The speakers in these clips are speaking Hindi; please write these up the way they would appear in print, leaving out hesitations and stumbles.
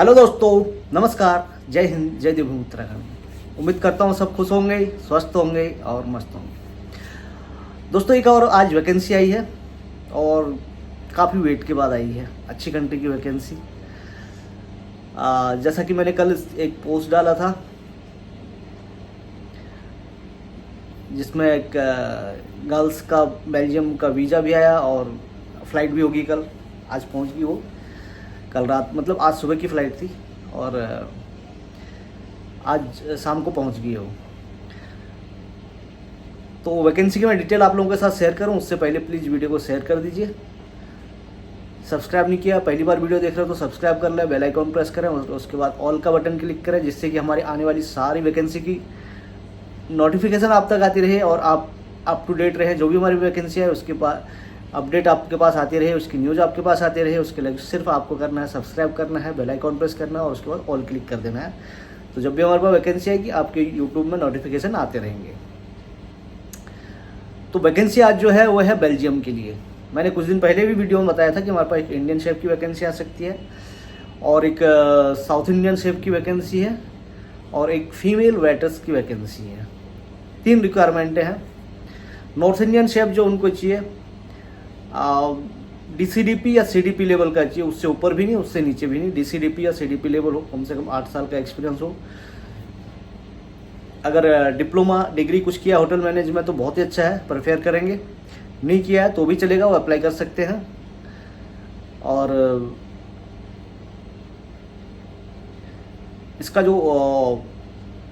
हेलो दोस्तों, नमस्कार, जय हिंद, जय देवभूमि उत्तराखंड। उम्मीद करता हूँ सब खुश होंगे, स्वस्थ होंगे और मस्त होंगे। दोस्तों एक और आज वैकेंसी आई है और काफ़ी वेट के बाद आई है, अच्छी कंट्री की वैकेंसी। जैसा कि मैंने कल एक पोस्ट डाला था जिसमें एक गर्ल्स का बेल्जियम का वीज़ा भी आया और फ्लाइट भी होगी कल, आज पहुंच गई वो। कल रात मतलब आज सुबह की फ़्लाइट थी और आज शाम को पहुंच गई वो। तो वैकेंसी की मैं डिटेल आप लोगों के साथ शेयर करूं उससे पहले प्लीज़ वीडियो को शेयर कर दीजिए। सब्सक्राइब नहीं किया, पहली बार वीडियो देख रहे हो तो सब्सक्राइब कर लें, बेल आइकॉन प्रेस करें और उसके बाद ऑल का बटन क्लिक करें, जिससे कि हमारी आने वाली सारी वैकेंसी की नोटिफिकेशन आप तक आती रहे और आप अप टू डेट रहे। जो भी हमारी वैकेंसी है उसके पास अपडेट आपके पास आती रहे, उसकी न्यूज़ आपके पास आती रहे। उसके लिए सिर्फ आपको करना है सब्सक्राइब करना है, बेल आइकॉन प्रेस करना है और उसके बाद ऑल क्लिक कर देना है। तो जब भी हमारे पास वैकेंसी आएगी आपके यूट्यूब में नोटिफिकेशन आते रहेंगे। तो वैकेंसी आज जो है वो है बेल्जियम के लिए। मैंने कुछ दिन पहले भी वीडियो में बताया था कि हमारे पास एक इंडियन शेफ की वैकेंसी आ सकती है और एक साउथ इंडियन शेफ की वैकेंसी है और एक फीमेल वेटर्स की वैकेंसी है। 3 रिक्वायरमेंटें हैं। नॉर्थ इंडियन शेफ जो उनको चाहिए DCDP या CDP लेवल का चाहिए, उससे ऊपर भी नहीं उससे नीचे भी नहीं। DCDP या CDP लेवल हो, कम से कम 8 साल का एक्सपीरियंस हो। अगर डिप्लोमा डिग्री कुछ किया होटल मैनेजमेंट तो बहुत ही अच्छा है, प्रेफर करेंगे। नहीं किया है तो भी चलेगा, वो अप्लाई कर सकते हैं। और इसका जो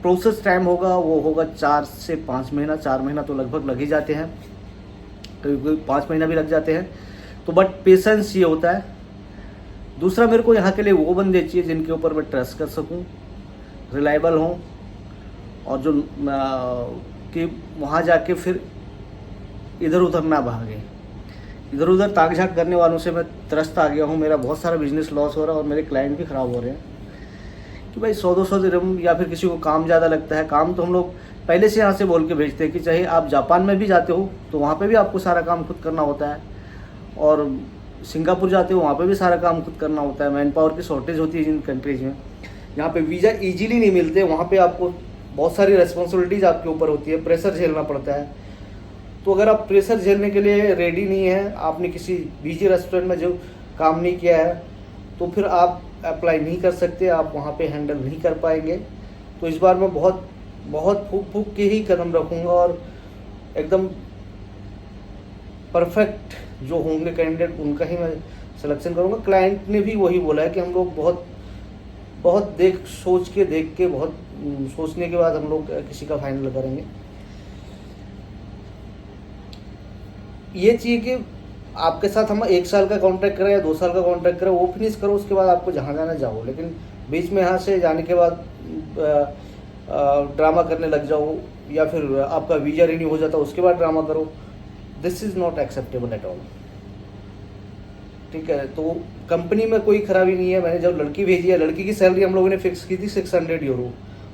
प्रोसेस टाइम होगा वो होगा 4 से 5 महीना। 4 महीना तो लगभग लग ही जाते हैं, कभी 5 महीना भी लग जाते हैं। तो बट पेशेंस ये होता है। दूसरा, मेरे को यहाँ के लिए वो बंदे चाहिए जिनके ऊपर मैं ट्रस्ट कर सकूँ, रिलायबल हों और जो कि वहाँ जाके फिर इधर उधर ना भागे। इधर उधर ताक झाक करने वालों से मैं त्रस्त आ गया हूँ। मेरा बहुत सारा बिजनेस लॉस हो रहा है और मेरे क्लाइंट भी ख़राब हो रहे हैं कि भाई 100-200 दिरहम या फिर किसी को काम ज़्यादा लगता है। काम तो हम लोग पहले से यहाँ से बोल के भेजते हैं कि चाहे आप जापान में भी जाते हो तो वहाँ पे भी आपको सारा काम खुद करना होता है, और सिंगापुर जाते हो वहाँ पे भी सारा काम खुद करना होता है। मैन पावर की शॉर्टेज होती है जिन कंट्रीज़ में। यहाँ पे वीज़ा इजीली नहीं मिलते, वहाँ पे आपको बहुत सारी रिस्पॉन्सिबिलिटीज़ आपके ऊपर होती है, प्रेशर झेलना पड़ता है। तो अगर आप प्रेशर झेलने के लिए रेडी नहीं है, आपने किसी बीजी रेस्टोरेंट में जो काम नहीं किया है, तो फिर आप अप्लाई नहीं कर सकते, आप वहाँ पे हैंडल नहीं कर पाएंगे। तो इस बार मैं बहुत फूक के ही कदम रखूँगा और एकदम परफेक्ट जो होंगे कैंडिडेट उनका ही मैं सिलेक्शन करूँगा। क्लाइंट ने भी वही बोला है कि हम लोग बहुत सोच के बहुत सोचने के बाद हम लोग किसी का फाइनल करेंगे। ये चाहिए कि आपके साथ हम 1 साल का कॉन्ट्रैक्ट करें या 2 साल का कॉन्ट्रैक्ट करें, वो फिनिश करो, उसके बाद आपको जहाँ जाना जाओ। लेकिन बीच में यहाँ से जाने के बाद ड्रामा करने लग जाओ या फिर आपका वीज़ा रिन्यू हो जाता उसके बाद ड्रामा करो। This is not acceptable at all. ठीक है, तो कंपनी में कोई खराबी नहीं है। मैंने जब लड़की भेजी है, लड़की की सैलरी हम लोगों ने फिक्स की थी 600 यूरो,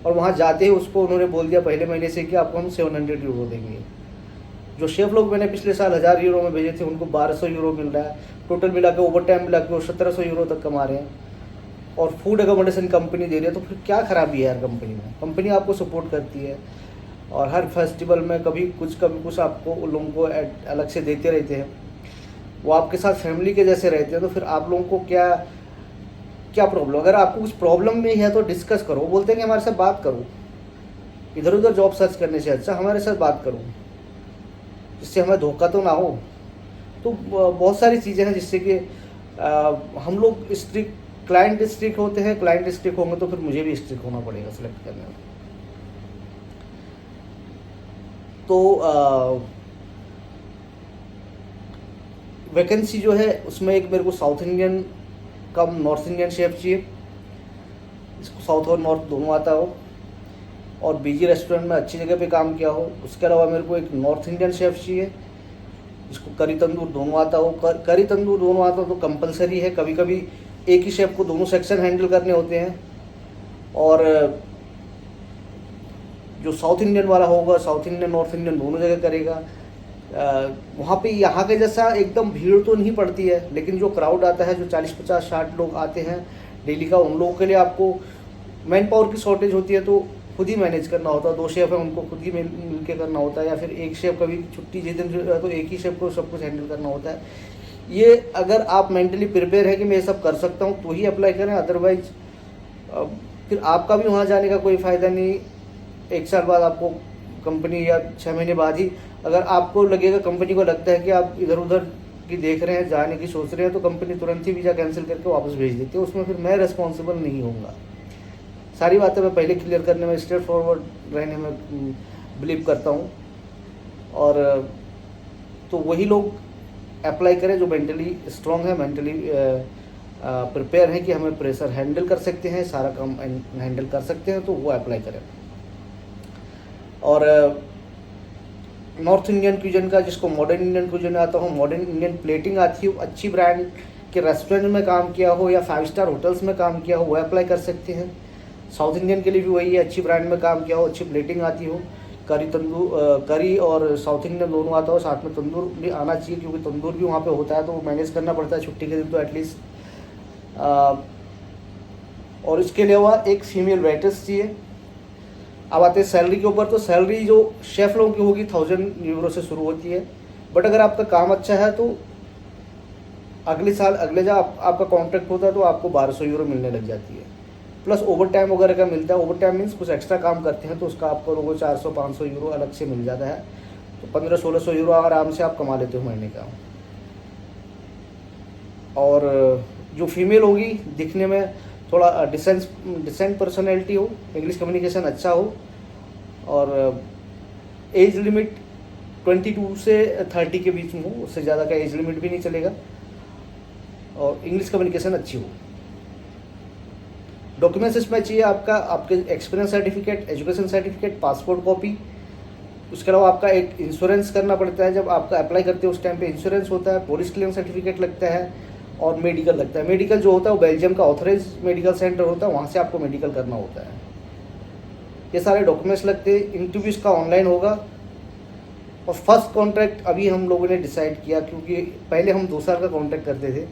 और वहाँ जाते ही उसको उन्होंने बोल दिया पहले महीने से कि आपको हम 700 यूरो देंगे। जो शेफ लोग मैंने पिछले साल 1000 यूरो में भेजे थे उनको 1200 यूरो मिल रहा है। टोटल मिला के ओवर टाइम मिला के वो 1700 यूरो तक कमा रहे हैं और फूड एकोमोडेशन कंपनी दे रही है। तो फिर क्या खराबी है यार कंपनी में? कंपनी आपको सपोर्ट करती है और हर फेस्टिवल में कभी कुछ आपको उन लोगों को अलग से देते रहते हैं। वो आपके साथ फैमिली के जैसे रहते हैं। तो फिर आप लोगों को क्या प्रॉब्लम? अगर आपको कुछ प्रॉब्लम भी है तो डिस्कस करो। वो बोलते हैं कि हमारे साथ बात करो, इधर उधर जॉब सर्च करने से अच्छा हमारे साथ बात करो, जिससे हमें धोखा तो ना हो। तो बहुत सारी चीज़ें हैं जिससे कि हम लोग क्लाइंट स्ट्रिक्ट होते हैं। क्लाइंट स्ट्रिक्ट होंगे तो फिर मुझे भी स्ट्रिक्ट होना पड़ेगा सिलेक्ट करने में। तो वैकेंसी जो है उसमें एक मेरे को साउथ इंडियन कम नॉर्थ इंडियन शेफ चाहिए, इसको साउथ और नॉर्थ दोनों आता हो और बीजी रेस्टोरेंट में अच्छी जगह पे काम किया हो। उसके अलावा मेरे को एक नॉर्थ इंडियन शेफ चाहिए जिसको करी तंदूर दोनों आता हो। करी तंदूर दोनों आता हो तो कंपलसरी है। कभी कभी एक ही शेफ को दोनों सेक्शन हैंडल करने होते हैं। और जो साउथ इंडियन वाला होगा, साउथ इंडियन नॉर्थ इंडियन दोनों जगह करेगा। वहाँ पे यहाँ के जैसा एकदम भीड़ तो नहीं पड़ती है, लेकिन जो क्राउड आता है, जो 40-50-60 लोग आते हैं डेली का। उन लोगों के लिए आपको मैन पावर की शॉर्टेज होती है तो खुद ही मैनेज करना होता है। 2 शेफ है उनको खुद ही मिल के करना होता है, या फिर एक शेफ कभी छुट्टी जिस दिन तो एक ही शेफ को सब कुछ हैंडल करना होता है। ये अगर आप मेंटली प्रिपेयर है कि मैं ये सब कर सकता हूँ तो ही अप्लाई करें, अदरवाइज फिर आपका भी वहाँ जाने का कोई फ़ायदा नहीं। 1 साल बाद आपको कंपनी, या 6 महीने बाद ही अगर आपको लगेगा, कंपनी को लगता है कि आप इधर उधर की देख रहे हैं, जाने की सोच रहे हैं, तो कंपनी तुरंत ही वीज़ा कैंसिल करके वापस भेज देती है। उसमें फिर मैं रिस्पॉन्सिबल नहीं होऊंगा। सारी बातें मैं पहले क्लियर करने में, स्ट्रेट फॉरवर्ड रहने में बिलीव करता हूँ। और तो वही लोग अप्लाई करें जो मेंटली स्ट्रॉन्ग है, मेंटली प्रिपेयर हैं कि हमें प्रेशर हैंडल कर सकते हैं, सारा काम हैंडल कर सकते हैं, तो वो अप्लाई करें। और नॉर्थ इंडियन क्यूजन का, जिसको मॉडर्न इंडियन क्यूजन आता हो, मॉडर्न इंडियन प्लेटिंग आती हो, अच्छी ब्रांड के रेस्टोरेंट में काम किया हो या 5 स्टार होटल्स में काम किया हो, वो अप्लाई कर सकते हैं। साउथ इंडियन के लिए भी वही है, अच्छी ब्रांड में काम किया हो, अच्छी प्लेटिंग आती हो, करी और साउथ इंडियन दोनों आता हो, साथ में तंदूर भी आना चाहिए, क्योंकि तंदूर भी वहाँ पे होता है तो वो मैनेज करना पड़ता है छुट्टी के दिन तो एटलीस्ट। और इसके अलावा एक फीमेल वेटर्स चाहिए। अब आते हैं सैलरी के ऊपर। तो सैलरी जो शेफ लोगों की होगी 1000 यूरो से शुरू होती है, बट अगर आपका काम अच्छा है तो अगले साल जब आपका कॉन्ट्रैक्ट होता है तो आपको 1200 यूरो मिलने लग जाती है, प्लस ओवर टाइम वगैरह का मिलता है। ओवर टाइम मीन्स कुछ एक्स्ट्रा काम करते हैं तो उसका आपको लोगों 400-500 यूरो अलग से मिल जाता है, तो 1500-1600 यूरो आराम से आप कमा लेते हो महीने का। और जो फीमेल होगी दिखने में थोड़ा डिसेंट पर्सनैलिटी हो, इंग्लिश कम्युनिकेशन अच्छा हो, और एज लिमिट 22 से 30 के बीच में हो, उससे ज़्यादा का एज लिमिट भी नहीं चलेगा, और इंग्लिश कम्युनिकेशन अच्छी हो। डॉक्यूमेंट्स इसमें चाहिए आपके experience certificate, education certificate, passport copy. उसके अलावा आपका एक इंश्योरेंस करना पड़ता है, जब आपका अप्लाई करते हो उस टाइम पे इंश्योरेंस होता है, पुलिस क्लेम सर्टिफिकेट लगता है, और मेडिकल लगता है। मेडिकल जो होता है वो बेल्जियम का ऑथराइज मेडिकल सेंटर होता है, वहाँ से आपको मेडिकल करना होता है। ये सारे डॉक्यूमेंट्स लगते हैं। इंटरव्यूज़ का ऑनलाइन होगा। और फर्स्ट कॉन्ट्रैक्ट अभी हम लोगों ने डिसाइड किया, क्योंकि पहले हम 2 साल का कॉन्ट्रैक्ट करते थे,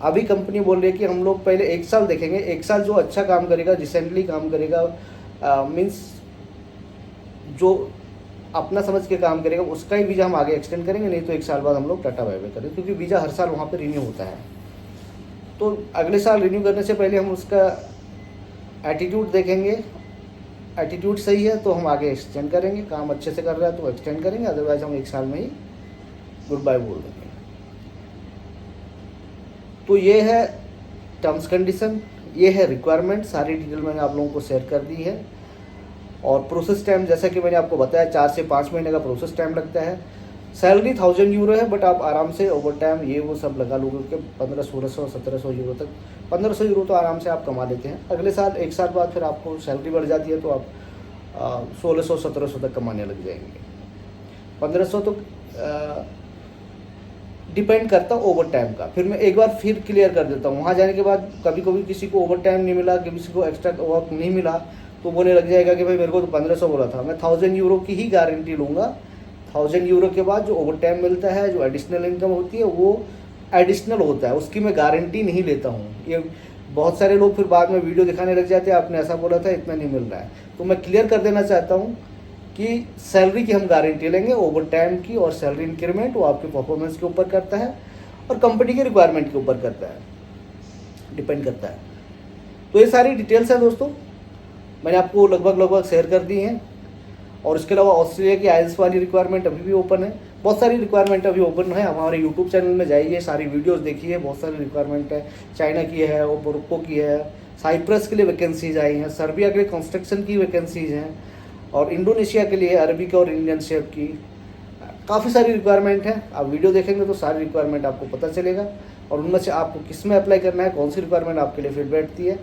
अभी कंपनी बोल रही है कि हम लोग पहले 1 साल देखेंगे। 1 साल जो अच्छा काम करेगा, रिसेंटली काम करेगा, मीन्स जो अपना समझ के काम करेगा, उसका ही वीज़ा हम आगे एक्सटेंड करेंगे, नहीं तो 1 साल बाद हम लोग टाटा बाय बाय करेंगे, क्योंकि वीज़ा हर साल वहाँ पर रिन्यू होता है। तो अगले साल रिन्यू करने से पहले हम उसका एटीट्यूड देखेंगे। एटीट्यूड सही है तो हम आगे एक्सटेंड करेंगे, काम अच्छे से कर रहा है तो एक्सटेंड करेंगे, अदरवाइज हम 1 साल में ही गुड बाय बोल देंगे। तो ये है टर्म्स कंडीशन, ये है रिक्वायरमेंट, सारी डिटेल मैंने आप लोगों को शेयर कर दी है। और प्रोसेस टाइम जैसा कि मैंने आपको बताया 4 से 5 महीने का प्रोसेस टाइम लगता है। सैलरी 1000 यूरो है, बट आप आराम से ओवर टाइम ये वो सब लगा लोगे कि 1500-1600-1700 यूरो तक, 1500 यूरो तो आराम से आप कमा लेते हैं। अगले साल 1 साल बाद फिर आपको सैलरी बढ़ जाती है तो आप 1600-1700 तक कमाने लग जाएंगे। 1500 तो डिपेंड करता ओवर टाइम का। फिर मैं एक बार फिर क्लियर कर देता हूँ, वहाँ जाने के बाद कभी कभी किसी को ओवर टाइम नहीं मिला, किसी को एक्स्ट्रा वर्क नहीं मिला, तो बोलने लग जाएगा कि भाई मेरे को तो 1500 बोला था। मैं 1000 यूरो की ही गारंटी लूँगा। 1000 यूरो के बाद जो ओवर टाइम मिलता है, जो एडिशनल इनकम होती है, वो एडिशनल होता है, उसकी मैं गारंटी नहीं लेता हूँ। ये बहुत सारे लोग फिर बाद में वीडियो दिखाने लग जाते हैं, आपने ऐसा बोला था, इतना नहीं मिल रहा है। तो मैं क्लियर कर देना चाहता हूँ कि सैलरी की हम गारंटी लेंगे, ओवर टाइम की और सैलरी इंक्रीमेंट वो आपके परफॉर्मेंस के ऊपर करता है और कंपनी के रिक्वायरमेंट के ऊपर करता है, डिपेंड करता है। तो ये सारी डिटेल्स है दोस्तों, मैंने आपको लगभग शेयर कर दी हैं। और इसके अलावा ऑस्ट्रेलिया की आइल्स वाली रिक्वायरमेंट अभी भी ओपन है, बहुत सारी रिक्वायरमेंट अभी ओपन है। हमारे यूट्यूब चैनल में जाइए, सारी वीडियोस देखिए, बहुत सारी रिक्वायरमेंट है। चाइना की है, और मोरक्को की है, साइप्रस के लिए वैकेंसीज आई हैं, सर्बिया के लिए कंस्ट्रक्शन की वैकेंसीज हैं, और इंडोनेशिया के लिए अरबिक और इंडियन शेफ की काफ़ी सारी रिक्वायरमेंट है। आप वीडियो देखेंगे तो सारी रिक्वायरमेंट आपको पता चलेगा, और उनमें से आपको किस में अप्लाई करना है, कौन सी रिक्वायरमेंट आपके लिए फिट बैठती है।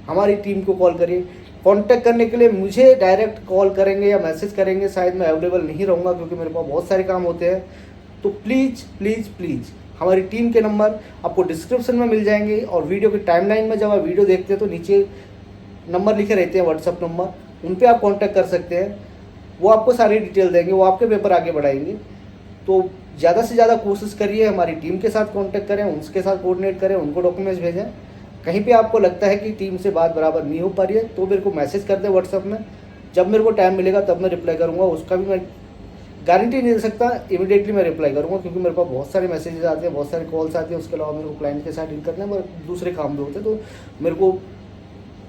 हमारी टीम को कॉल करिए। कांटेक्ट करने के लिए मुझे डायरेक्ट कॉल करेंगे या मैसेज करेंगे, शायद मैं अवेलेबल नहीं रहूँगा क्योंकि मेरे पास बहुत सारे काम होते हैं। तो प्लीज़ प्लीज़ प्लीज़ हमारी टीम के नंबर आपको डिस्क्रिप्शन में मिल जाएंगे, और वीडियो की टाइमलाइन में जब आप वीडियो देखते हैं तो नीचे नंबर लिखे रहते हैं, व्हाट्सअप नंबर, उन पर आप कॉन्टैक्ट कर सकते हैं। वो आपको सारी डिटेल देंगे, वो आपके पेपर आगे बढ़ाएंगे। तो ज़्यादा से ज़्यादा कोशिश करिए, हमारी टीम के साथ कॉन्टैक्ट करें, उनके साथ कोऑर्डिनेट करें, उनको डॉक्यूमेंट्स भेजें, कहीं पे आपको लगता है कि टीम से बात बराबर नहीं हो पा रही है तो मेरे को मैसेज कर दे व्हाट्सएप में, जब मेरे को टाइम मिलेगा तब मैं रिप्लाई करूँगा। उसका भी मैं गारंटी नहीं दे सकता इमीडिएटली मैं रिप्लाई करूँगा, क्योंकि मेरे पास बहुत सारे मैसेजेस आते हैं, बहुत सारे कॉल्स आते हैं, उसके अलावा मेरे को क्लाइंट के साथ डील करना है, दूसरे काम भी होते हैं, तो मेरे को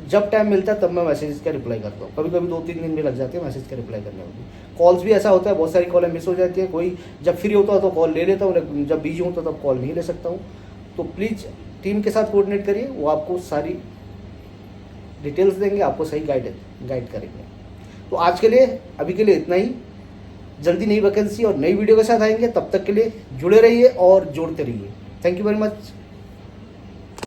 जब टाइम मिलता है तब मैं मैसेज का रिप्लाई करता हूँ। कभी कभी 2-3 दिन भी लग जाते हैं मैसेज का रिप्लाई करने में भी। कॉल्स भी ऐसा होता है, बहुत सारी कॉलें मिस हो जाती है, कोई जब फ्री होता है तो कॉल ले लेता हूँ, जब बिजी हूँ तो तब कॉल नहीं ले सकता हूँ। तो प्लीज़ टीम के साथ कोऑर्डिनेट करिए, वो आपको सारी डिटेल्स देंगे, आपको सही गाइड करेंगे। तो आज के लिए अभी के लिए इतना ही। जल्दी नई वैकेंसी और नई वीडियो के साथ आएंगे, तब तक के लिए जुड़े रहिए और जोड़ते रहिए। Thank you very much.